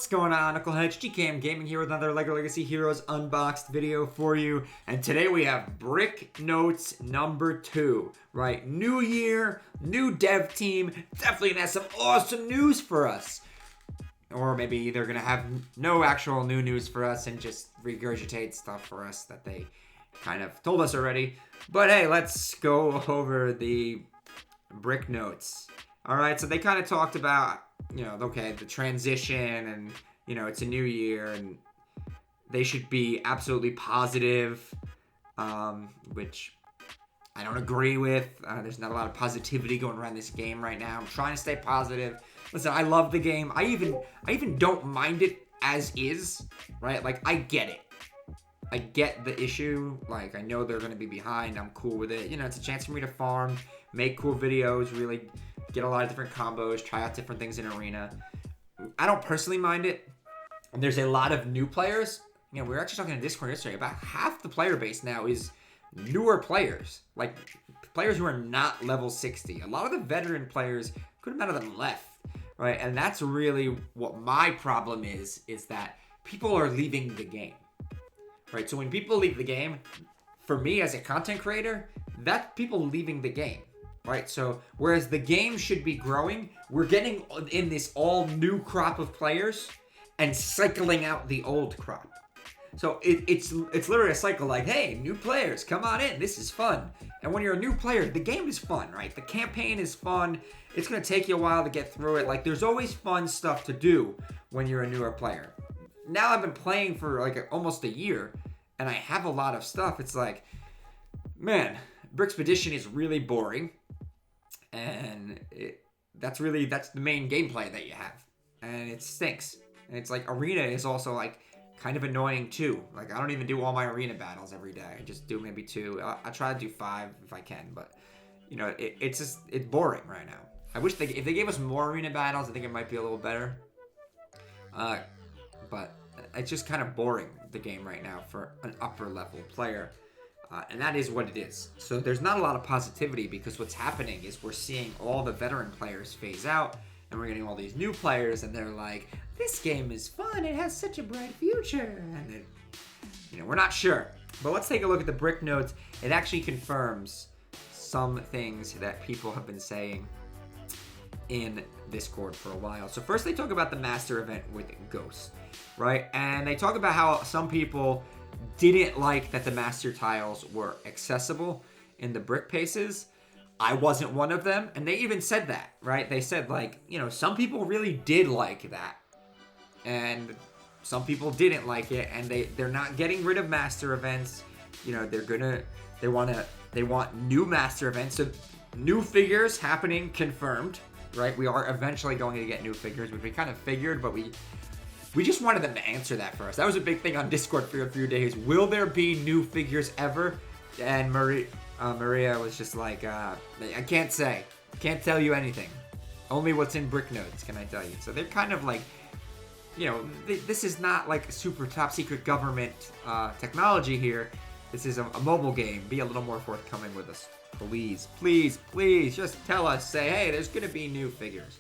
What's going on, Knuckleheads? GKM Gaming here with another LEGO Legacy Heroes Unboxed video for you. And today we have Brick Notes number 2, right? New year, new dev team, definitely gonna have some awesome news for us. Or maybe they're gonna have no actual new news for us and just regurgitate stuff for us that they kind of told us already. But hey, let's go over the Brick Notes. Alright, so they kind of talked about, okay, the transition and, it's a new year and they should be absolutely positive, which I don't agree with. There's not a lot of positivity going around this game right now. I'm trying to stay positive. Listen, I love the game. I even don't mind it as is, right? Like, I get it. I get the issue. Like, I know they're going to be behind. I'm cool with it. It's a chance for me to farm, make cool videos, really get a lot of different combos, try out different things in Arena. I don't personally mind it. And there's a lot of new players. We were actually talking in Discord yesterday. About half the player base now is newer players. Like, players who are not level 60. A lot of the veteran players, good amount of them left, right? And that's really what my problem is that people are leaving the game, right? So when people leave the game, for me as a content creator, that's people leaving the game. Right, so whereas the game should be growing, we're getting in this all new crop of players and cycling out the old crop. So it's literally a cycle like, hey, new players, come on in, this is fun. And when you're a new player, the game is fun, right? The campaign is fun. It's going to take you a while to get through it. Like, there's always fun stuff to do when you're a newer player. Now I've been playing for like almost a year, and I have a lot of stuff. It's like, man, Brickspedition is really boring. And that's the main gameplay that you have, and it stinks. And it's like Arena is also like kind of annoying too. Like, I don't even do all my Arena battles every day. I just do maybe 2. I try to do 5 if I can, but it's boring right now. I wish if they gave us more Arena battles, I think it might be a little better. But it's just kind of boring, the game right now, for an upper level player. And that is what it is. So there's not a lot of positivity, because what's happening is we're seeing all the veteran players phase out, and we're getting all these new players, and they're like, this game is fun, it has such a bright future. And then, we're not sure. But let's take a look at the Brick Notes. It actually confirms some things that people have been saying in Discord for a while. So first they talk about the master event with Ghost, right? And they talk about how some people didn't like that the master tiles were accessible in the brick paces. I wasn't one of them, and they even said that, right? They said, like, some people really did like that, and some people didn't like it, and they're not getting rid of master events. They want new master events. So new figures happening, confirmed, right? We are eventually going to get new figures, which we kind of figured, but we just wanted them to answer that for us. That was a big thing on Discord for a few days. Will there be new figures ever? And Maria was just like, I can't say. Can't tell you anything. Only what's in Brick Notes can I tell you. So they're kind of like, this is not like a super top secret government technology here. This is a mobile game. Be a little more forthcoming with us. Please, please, please, just tell us. Say, hey, there's going to be new figures.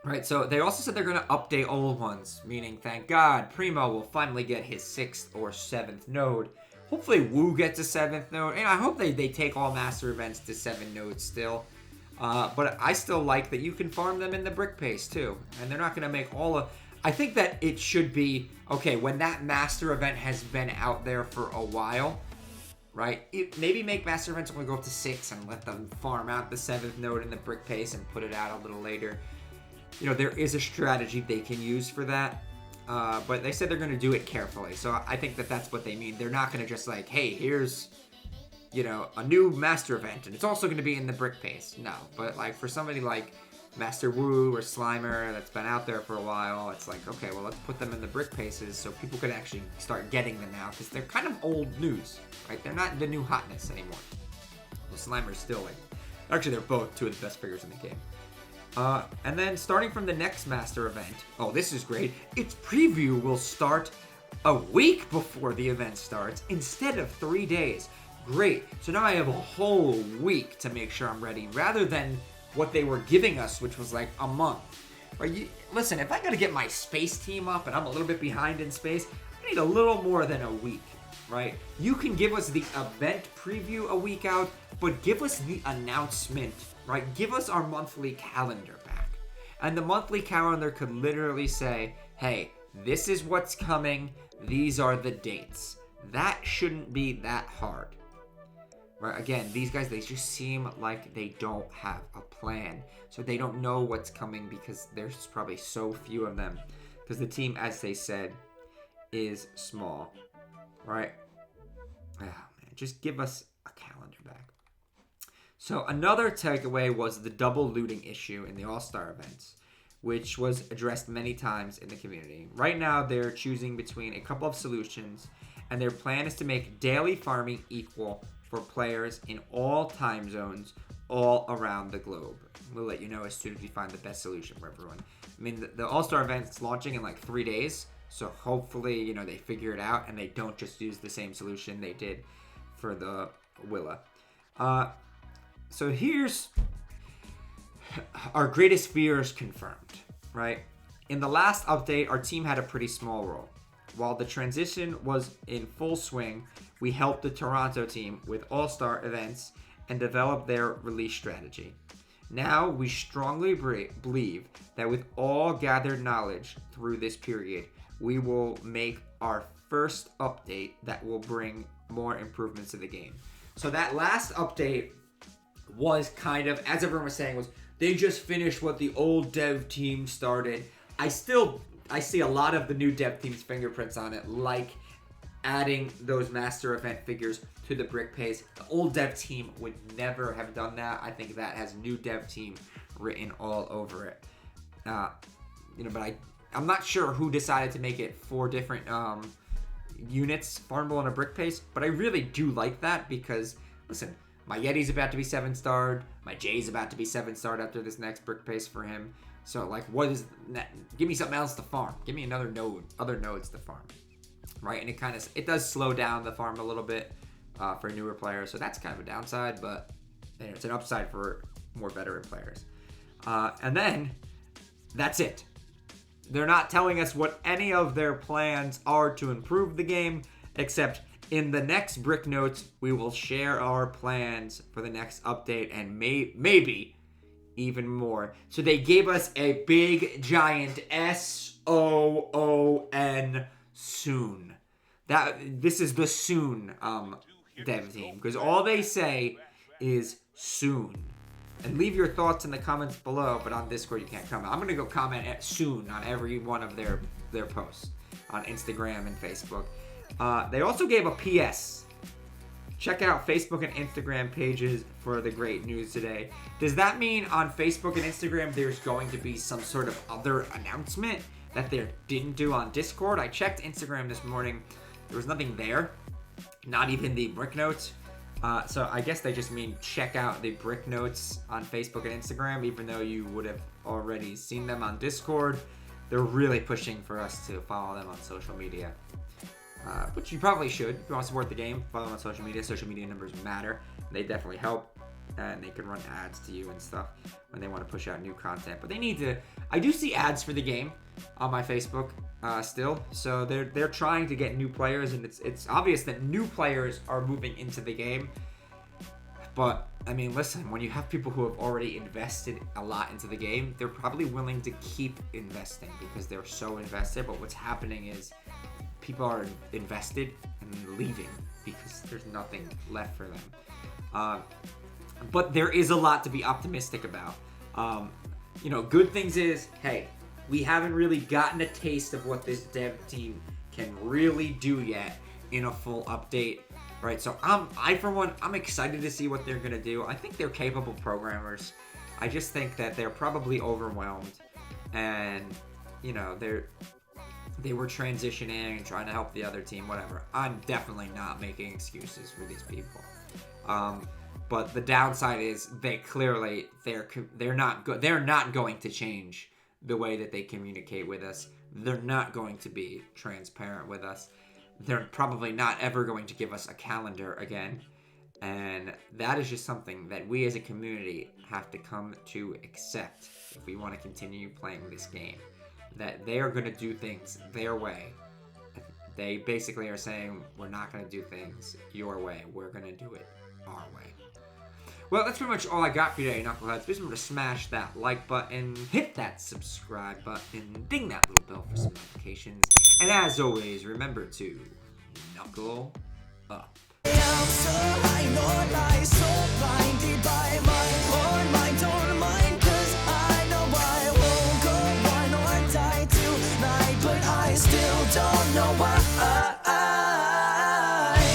Right, so they also said they're going to update old ones, meaning, thank God, Primo will finally get his 6th or 7th node. Hopefully Wu gets a 7th node, and I hope they take all master events to 7 nodes still. But I still like that you can farm them in the brick pace too, and they're not going to make all of... I think that it should be, okay, when that master event has been out there for a while, right, maybe make master events only go up to 6 and let them farm out the 7th node in the brick pace and put it out a little later. There is a strategy they can use for that, but they said they're going to do it carefully. So I think that that's what they mean. They're not going to just like, hey, here's, a new master event, and it's also going to be in the brick pace. No, but like for somebody like Master Wu or Slimer that's been out there for a while, it's like, okay, well, let's put them in the brick paces so people can actually start getting them now, because they're kind of old news, right? They're not the new hotness anymore. Well, Slimer's still like, actually, they're both 2 of the best figures in the game. And then starting from the next master event, oh, this is great. Its preview will start a week before the event starts instead of 3 days. Great. So now I have a whole week to make sure I'm ready, rather than what they were giving us, which was like a month. Right? listen, if I got to get my space team up and I'm a little bit behind in space, I need a little more than a week, right? You can give us the event preview a week out, but give us the announcement, right? Give us our monthly calendar back. And the monthly calendar could literally say, hey, this is what's coming. These are the dates. That shouldn't be that hard. Right? Again, these guys, they just seem like they don't have a plan. So they don't know what's coming because there's probably so few of them. Because the team, as they said, is small. Right? Oh, man. Just give us a calendar back. So another takeaway was the double looting issue in the All-Star events, which was addressed many times in the community. Right now, they're choosing between a couple of solutions, and their plan is to make daily farming equal for players in all time zones all around the globe. We'll let you know as soon as we find the best solution for everyone. I mean, the All-Star event's launching in like 3 days, so hopefully, you know, they figure it out and they don't just use the same solution they did for the Willa. So here's our greatest fears confirmed, right? In the last update, our team had a pretty small role. While the transition was in full swing, we helped the Toronto team with all-star events and developed their release strategy. Now, we strongly believe that with all gathered knowledge through this period, we will make our first update that will bring more improvements to the game. So that last update was kind of, as everyone was saying, was they just finished what the old dev team started. I see a lot of the new dev team's fingerprints on it, like adding those master event figures to the brick pace. The old dev team would never have done that. I think that has new dev team written all over it. But I'm not sure who decided to make it 4 different units farmable on a brick pace, but I really do like that because, listen, my Yeti's about to be 7-starred. My Jay's about to be 7-starred after this next brick pace for him. So, like, what is that? Give me something else to farm. Give me other nodes to farm, right? And it does slow down the farm a little bit for newer players. So that's kind of a downside, but it's an upside for more veteran players. And then that's it. They're not telling us what any of their plans are to improve the game, except in the next Brick Notes, we will share our plans for the next update and maybe even more. So they gave us a big, giant SOON soon. This is the soon dev team, because all they say is soon. And leave your thoughts in the comments below, but on Discord you can't comment. I'm going to go comment at soon on every one of their posts on Instagram and Facebook. They also gave a PS. Check out Facebook and Instagram pages for the great news today. Does that mean on Facebook and Instagram there's going to be some sort of other announcement that they didn't do on Discord? I checked Instagram this morning. There was nothing there. Not even the Brick Notes. So I guess they just mean check out the Brick Notes on Facebook and Instagram, even though you would have already seen them on Discord. They're really pushing for us to follow them on social media. Which you probably should. If you want to support the game, follow them on social media. Social media numbers matter. They definitely help. And they can run ads to you and stuff when they want to push out new content. But they need to... I do see ads for the game on my Facebook still. So they're trying to get new players. And it's obvious that new players are moving into the game. But, I mean, listen. When you have people who have already invested a lot into the game, they're probably willing to keep investing because they're so invested. But what's happening is... people are invested and leaving because there's nothing left for them. But there is a lot to be optimistic about. Good things is, hey, we haven't really gotten a taste of what this dev team can really do yet in a full update, right? So I'm excited to see what they're gonna do. I think they're capable programmers. I just think that they're probably overwhelmed, and they were transitioning and trying to help the other team, whatever. I'm definitely not making excuses for these people. But the downside is they're not going to change the way that they communicate with us. They're not going to be transparent with us. They're probably not ever going to give us a calendar again. And that is just something that we as a community have to come to accept if we want to continue playing this game. that they are going to do things their way. They basically are saying, we're not going to do things your way. We're going to do it our way. Well, that's pretty much all I got for you today, Knuckleheads. Please remember to smash that like button, hit that subscribe button, ding that little bell for some notifications. And as always, remember to knuckle up. I'm so high, no lie, so blinded by my